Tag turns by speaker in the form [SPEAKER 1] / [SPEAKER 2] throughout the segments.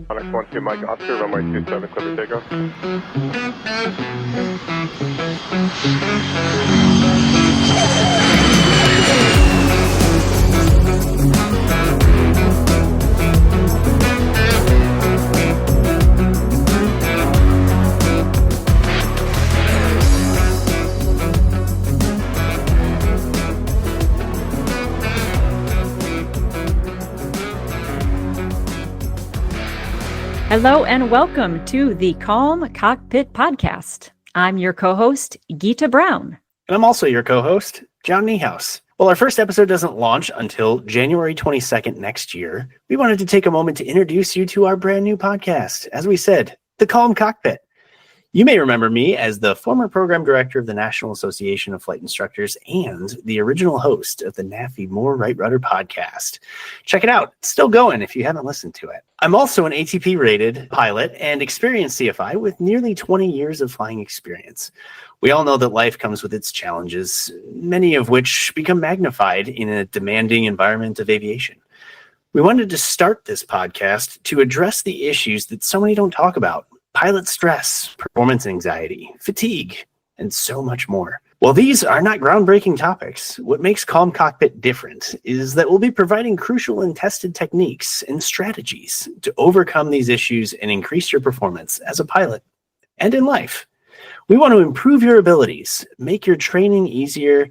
[SPEAKER 1] Onyx 12 Mike Oscar, runway 27, clear for takeoff.
[SPEAKER 2] Hello and welcome to the Calm Cockpit podcast. I'm your co-host, Geeta Brown.
[SPEAKER 3] And I'm also your co-host, John Niehaus. Well, our first episode doesn't launch until January 22nd next year. We wanted to take a moment to introduce you to our brand new podcast. As we said, the Calm Cockpit. You may remember me as the former program director of the National Association of Flight Instructors and the original host of the NAFI More Right Rudder podcast. Check it out. It's still going if you haven't listened to it. I'm also an ATP-rated pilot and experienced CFI with nearly 20 years of flying experience. We all know that life comes with its challenges, many of which become magnified in a demanding environment of aviation. We wanted to start this podcast to address the issues that so many don't talk about. Pilot stress, performance anxiety, fatigue, and so much more. While these are not groundbreaking topics, what makes Calm Cockpit different is that we'll be providing crucial and tested techniques and strategies to overcome these issues and increase your performance as a pilot and in life. We want to improve your abilities, make your training easier,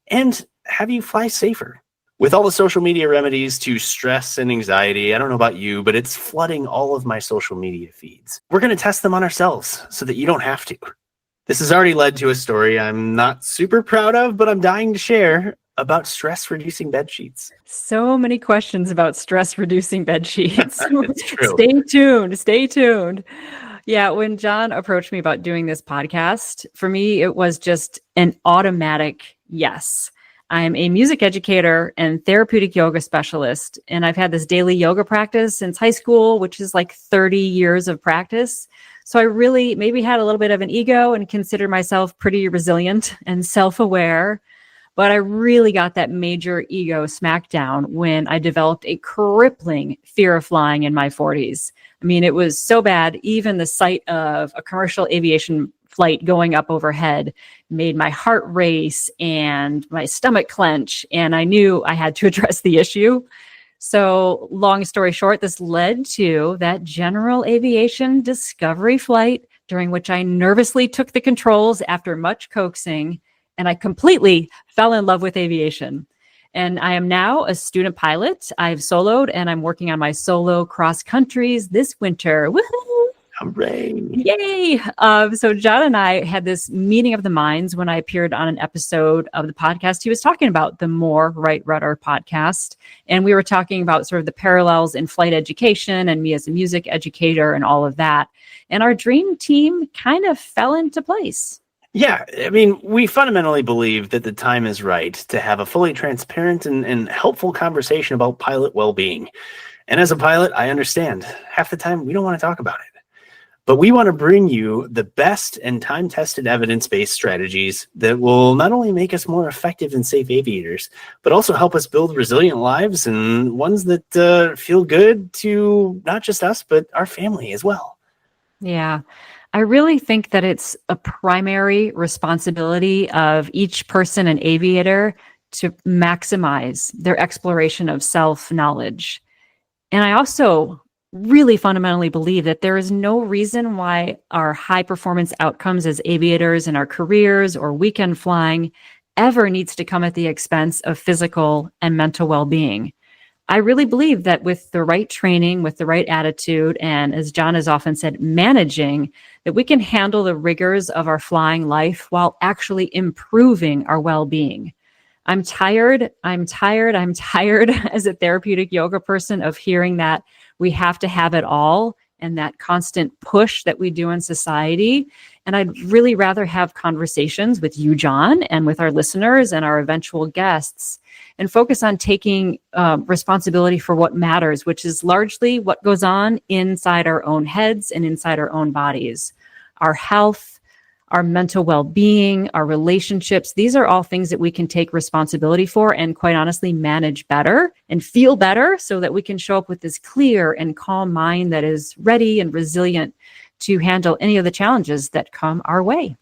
[SPEAKER 3] and have you fly safer. With all the social media remedies to stress and anxiety, I don't know about you, but it's flooding all of my social media feeds. We're going to test them on ourselves so that you don't have to. This has already led to a story I'm not super proud of, but I'm dying to share about stress-reducing bed sheets.
[SPEAKER 2] So many questions about stress-reducing bed sheets.
[SPEAKER 3] It's true.
[SPEAKER 2] Stay tuned. Yeah, when John approached me about doing this podcast, for me, it was just an automatic yes. I'm a music educator and therapeutic yoga specialist, and I've had this daily yoga practice since high school, which is like 30 years of practice. So I really maybe had a little bit of an ego and considered myself pretty resilient and self-aware, but I really got that major ego smackdown when I developed a crippling fear of flying in my 40s. I mean, it was so bad, even the sight of a commercial aviation flight going up overhead made my heart race and my stomach clench, and I knew I had to address the issue. So long story short, this led to that general aviation discovery flight during which I nervously took the controls after much coaxing, and I completely fell in love with aviation. And I am now a student pilot. I've soloed and I'm working on my solo cross countries this winter. Woohoo!
[SPEAKER 3] Hooray.
[SPEAKER 2] Yay! So John and I had this meeting of the minds when I appeared on an episode of the podcast. He was talking about the More Right Rudder podcast, and we were talking about sort of the parallels in flight education and me as a music educator and all of that. And our dream team kind of fell into place.
[SPEAKER 3] Yeah, I mean, we fundamentally believe that the time is right to have a fully transparent and helpful conversation about pilot well-being. And as a pilot, I understand half the time we don't want to talk about it. But we want to bring you the best and time-tested evidence-based strategies that will not only make us more effective and safe aviators, but also help us build resilient lives and ones that feel good to not just us, but our family as well.
[SPEAKER 2] Yeah, I really think that it's a primary responsibility of each person and aviator to maximize their exploration of self-knowledge. And I also really fundamentally believe that there is no reason why our high performance outcomes as aviators in our careers or weekend flying ever needs to come at the expense of physical and mental well-being. I really believe that with the right training, with the right attitude, and as John has often said, managing, that we can handle the rigors of our flying life while actually improving our well-being. I'm tired as a therapeutic yoga person of hearing that we have to have it all and that constant push that we do in society. And I'd really rather have conversations with you, John, and with our listeners and our eventual guests, and focus on taking responsibility for what matters, which is largely what goes on inside our own heads and inside our own bodies. Our health, our mental well-being, our relationships. These are all things that we can take responsibility for and quite honestly manage better and feel better so that we can show up with this clear and calm mind that is ready and resilient to handle any of the challenges that come our way.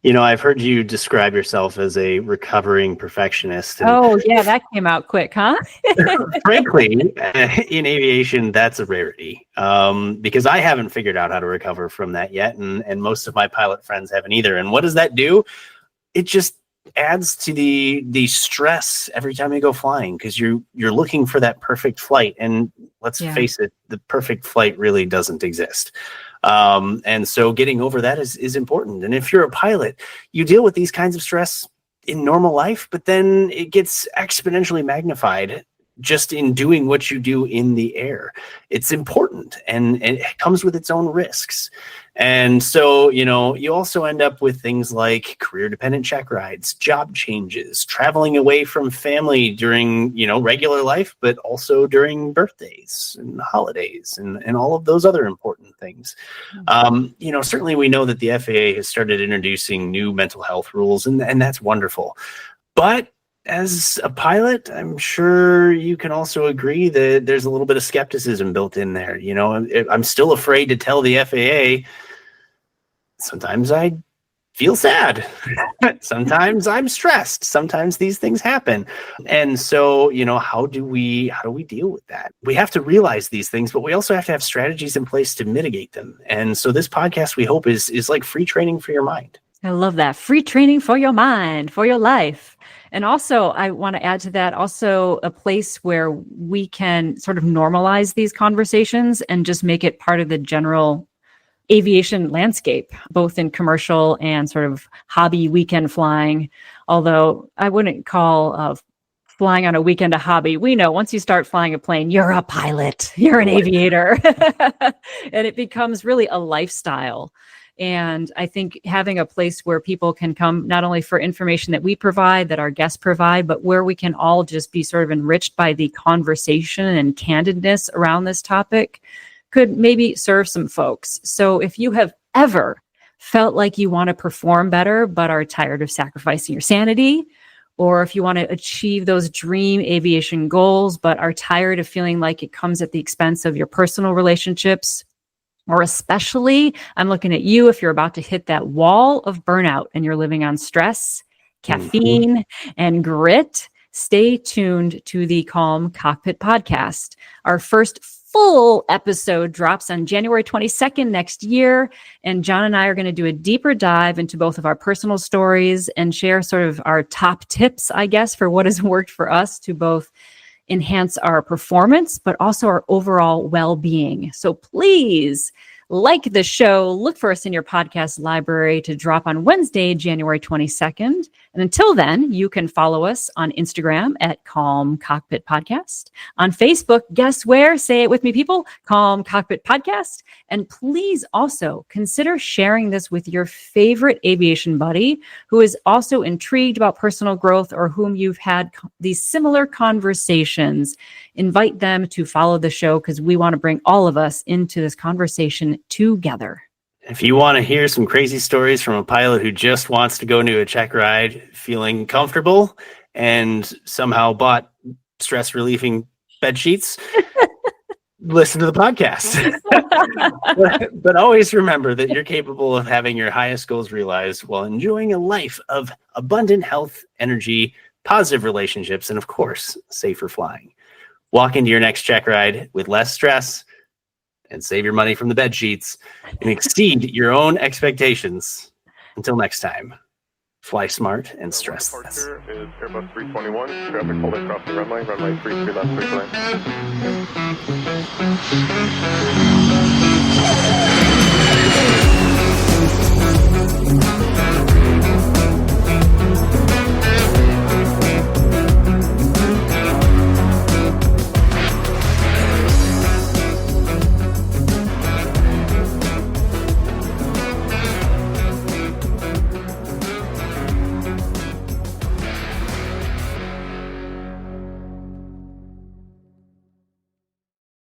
[SPEAKER 3] I've heard you describe yourself as a recovering perfectionist. And
[SPEAKER 2] oh, yeah, that came out quick, huh?
[SPEAKER 3] frankly, in aviation, that's a rarity because I haven't figured out how to recover from that yet. And most of my pilot friends haven't either. And what does that do? It just adds to the stress every time you go flying because you're looking for that perfect flight. And let's face it, the perfect flight really doesn't exist. And so getting over that is important. And if you're a pilot, you deal with these kinds of stress in normal life, but then it gets exponentially magnified just in doing what you do in the air. It's important and it comes with its own risks. And so, you also end up with things like career dependent check rides, job changes, traveling away from family during, regular life, but also during birthdays and holidays and all of those other important things. Certainly we know that the FAA has started introducing new mental health rules and that's wonderful. But as a pilot, I'm sure you can also agree that there's a little bit of skepticism built in there. I'm still afraid to tell the FAA. Sometimes I feel sad. Sometimes I'm stressed. Sometimes these things happen. And so, how do we deal with that? We have to realize these things, but we also have to have strategies in place to mitigate them. And so this podcast, we hope, is like free training for your mind.
[SPEAKER 2] I love that. Free training for your mind, for your life. And also, I want to add to that also a place where we can sort of normalize these conversations and just make it part of the general aviation landscape, both in commercial and sort of hobby weekend flying. Although I wouldn't call flying on a weekend a hobby. We know once you start flying a plane, you're a pilot, you're an aviator, and it becomes really a lifestyle. And I think having a place where people can come not only for information that we provide, that our guests provide, but where we can all just be sort of enriched by the conversation and candidness around this topic could maybe serve some folks. So if you have ever felt like you want to perform better, but are tired of sacrificing your sanity, or if you want to achieve those dream aviation goals, but are tired of feeling like it comes at the expense of your personal relationships, or especially, I'm looking at you if you're about to hit that wall of burnout and you're living on stress, caffeine, and grit, stay tuned to the Calm Cockpit podcast. Our first full episode drops on January 22nd next year. And John and I are going to do a deeper dive into both of our personal stories and share sort of our top tips, I guess, for what has worked for us to both enhance our performance, but also our overall well-being. So please like the show, look for us in your podcast library to drop on Wednesday, January 22nd. And until then, you can follow us on Instagram at Calm Cockpit Podcast. On Facebook, guess where? Say it with me, people. Calm Cockpit Podcast. And please also consider sharing this with your favorite aviation buddy who is also intrigued about personal growth or whom you've had these similar conversations. Invite them to follow the show because we want to bring all of us into this conversation together.
[SPEAKER 3] If you want to hear some crazy stories from a pilot who just wants to go into a check ride feeling comfortable and somehow bought stress relieving bed sheets, listen to the podcast. but always remember that you're capable of having your highest goals realized while enjoying a life of abundant health, energy, positive relationships, and of course, safer flying. Walk into your next check ride with less stress and save your money from the bed sheets and exceed your own expectations. Until next time, fly smart and stress less.
[SPEAKER 1] Departure is Airbus 321, traffic holding crossing runway 33 left 3 lane.